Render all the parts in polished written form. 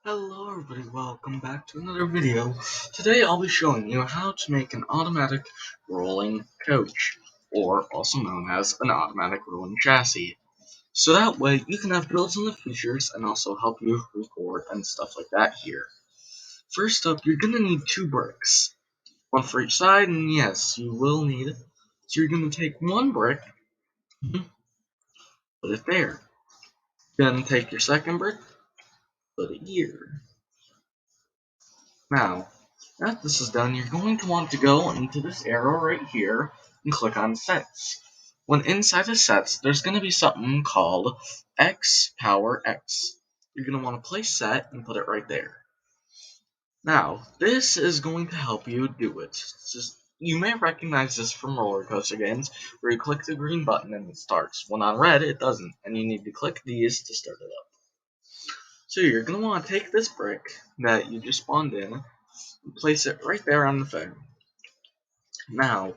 Hello everybody, welcome back to another video. Today I'll be showing you how to make an automatic rolling coach, or also known as an automatic rolling chassis. So that way you can have builds in the features and also help you record and stuff like that here. First up, you're going to need 2 bricks, one for each side, and yes, you will need it. So you're going to take 1 brick, put it there. Then take your second brick, put it here. Now, after this is done, you're going to want to go into this arrow right here and click on Sets. When inside of Sets, there's going to be something called X Power X. You're going to want to place Set and put it right there. Now, this is going to help you do it. You may recognize this from roller coaster games, where you click the green button and it starts. When on red, it doesn't, and you need to click these to start it up. So you're going to want to take this brick that you just spawned in, and place it right there on the thing. Now,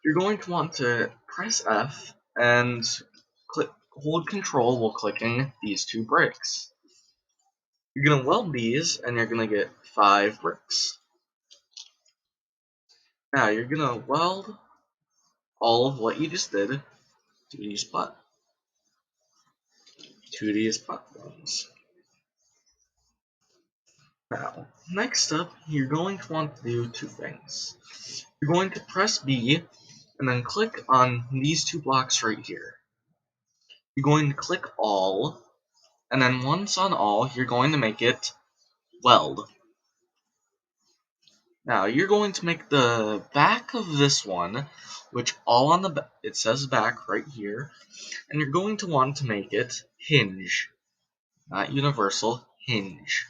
you're going to want to press F and hold Control while clicking these 2 bricks. You're going to weld these, and you're going to get 5 bricks. Now, you're going to weld all of what you just did to these platforms. Now, next up, you're going to want to do 2 things. You're going to press B, and then click on these 2 blocks right here. You're going to click All, and then once on all, you're going to make it weld. Now, you're going to make the back of this one, which all on the it says back right here, and you're going to want to make it hinge, not universal, hinge.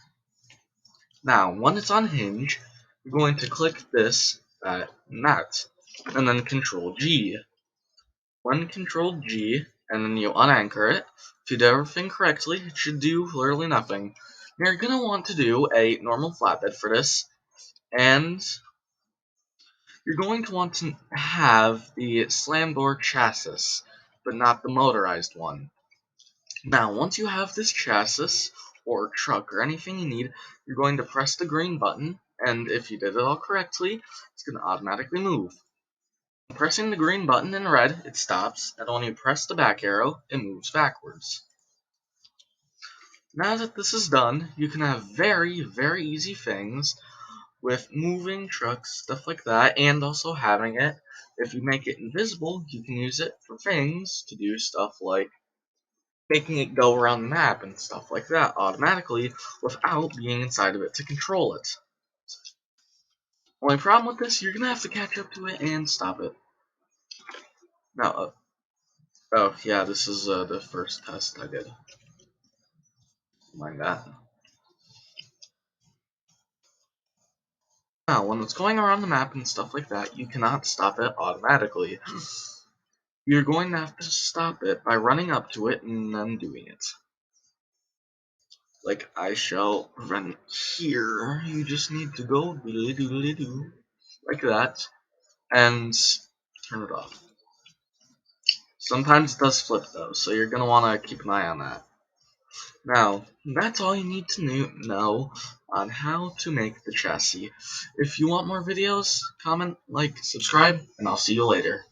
Now, when it's on hinge, you're going to click this, and that, and then Control G. When Control G, and then you unanchor it, if you do everything correctly, it should do literally nothing. You're going to want to do a normal flatbed for this, and you're going to want to have the slam door chassis, but not the motorized one. Now, once you have this chassis, or truck, or anything you need, you're going to press the green button, and if you did it all correctly, it's going to automatically move. Pressing the green button in red, it stops, and when you press the back arrow, it moves backwards. Now that this is done, you can have very, very easy things with moving trucks, stuff like that, and also having it. If you make it invisible, you can use it for things to do stuff like making it go around the map and stuff like that automatically without being inside of it to control it. Only problem with this, you're going to have to catch up to it and stop it. Now, oh yeah, this is the first test I did. Mind that. Now, when it's going around the map and stuff like that, you cannot stop it automatically. You're going to have to stop it by running up to it and then doing it. Like I shall run here. You just need to go doodly doodly doo like that and turn it off. Sometimes it does flip though, so you're gonna want to keep an eye on that. Now, that's all you need to know on how to make the chassis. If you want more videos, comment, like, subscribe, and I'll see you later.